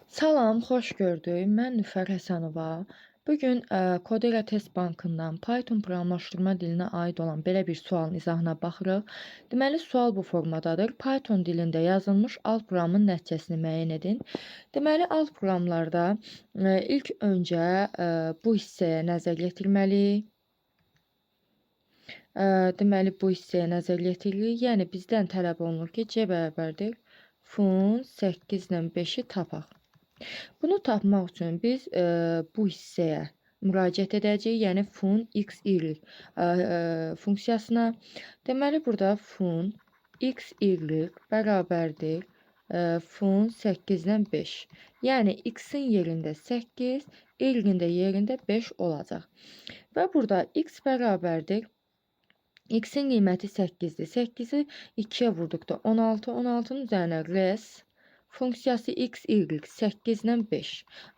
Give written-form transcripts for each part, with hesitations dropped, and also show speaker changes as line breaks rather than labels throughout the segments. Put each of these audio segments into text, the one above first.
Salam, xoş gördük. Mən Nüfər Həsənova. Bugün Codera Test Bankından Python proqramlaşdırma dilinə aid olan belə bir sualın izahına baxırıq. Deməli, sual bu formadadır. Python dilində yazılmış alt proqramın nəticəsini müəyyən edin. Deməli, alt proqramlarda ilk öncə bu hissəyə nəzər yetirməliyik. Deməli, bu hissəyə nəzər yetiririk. Yəni, bizdən tələb olunur ki, C bərabərdir fun 8 ilə 5-i tapaq. Bunu tapmaq üçün biz bu hissəyə müraciət edəcəyik, yəni fun x, y funksiyasına. Deməli, burada fun x, y bərabərdir fun 8-dən 5. Yəni, x-in yerində 8, y-in də yerində 5 olacaq. Və burada x bərabərdir. X-in qiyməti 8-dir. 8-i 2-yə vurduqda 16, 16-nın üzərinə res funksiyası x, y 8-dən 5.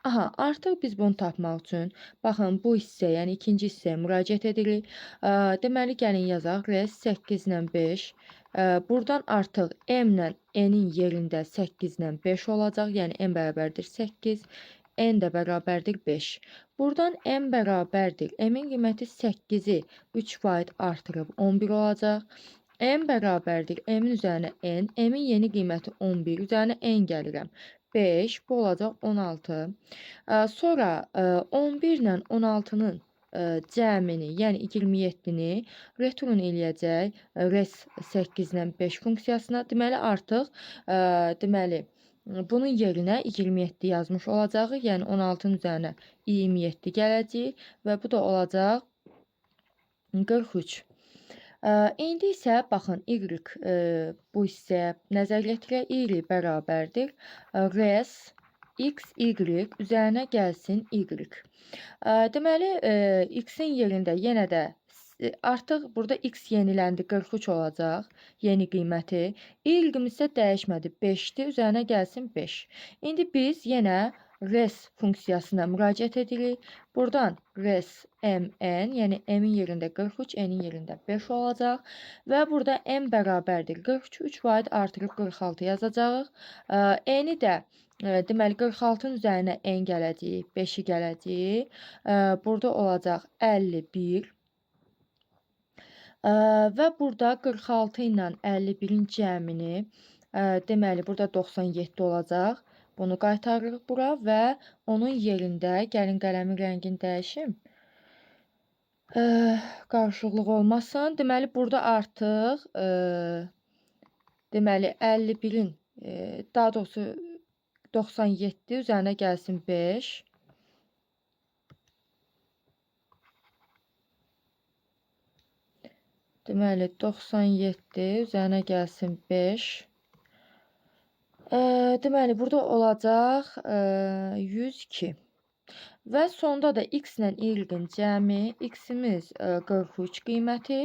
Aha, artıq biz bunu tapmaq üçün, baxın, bu hissə, yəni ikinci hissəyə müraciət edirik. Deməli, gəlin yazaq, res 8-dən 5. Buradan artıq m-lə n-in yerində 8-dən 5 olacaq, yəni m bərabərdir 8, n də bərabərdir 5. Buradan m bərabərdir, m-in qiyməti 8-i 3% artırıb 11 olacaq. M bərabərdir m-in üzərinə n, m-in yeni qiyməti 11, üzərinə n gəlirəm. 5, bu olacaq 16. Sonra 11 ilə 16-nın cəmini, yəni 27-ni return eləyəcək res 8-dən 5 funksiyasına. Deməli, artıq bunun yerinə 27 yazmış olacaq. Yəni 16-nın üzərinə 27 gələcək və bu da olacaq 43. İndi isə baxın, y bu hissəyə nəzər yetirək. Y bərabərdir res x, y üzərinə gəlsin y. Deməli, x-in yerində yenə də artıq burada x yeniləndi, 43 olacaq yeni qiyməti. Y isə dəyişmədi, 5-dir, üzərinə gəlsin 5. İndi biz yenə res funksiyasına müraciət edirik. Buradan res mn, yəni m-in yerində 43, n-in yerində 5 olacaq. Və burada m bərabərdir 43, 3 artırıb 46 yazacağıq. N-i də deməli 46-nın üzərinə n gələcək, 5-i gələcək. Burada olacaq 51. Və burada 46 ilə 51-in cəmini, deməli, burada 97 olacaq. Bunu qaytarırıq bura və onun yerində, gəlin qələmin rəngini dəyişim. Qarışıqlıq olmasın. Deməli, burada artıq, deməli, 51-in, daha doğrusu 97 üzərinə gəlsin 5. Deməli, 97 üzərinə gəlsin 5. Deməli, burada olacaq 102. Və sonda da x ilə y-in cəmi, x-imiz 43 qiyməti,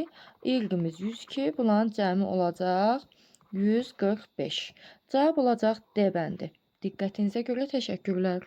y-imiz 102, bunların cəmi olacaq 145. Cavab olacaq D bəndi. Diqqətinizə görə təşəkkürlər.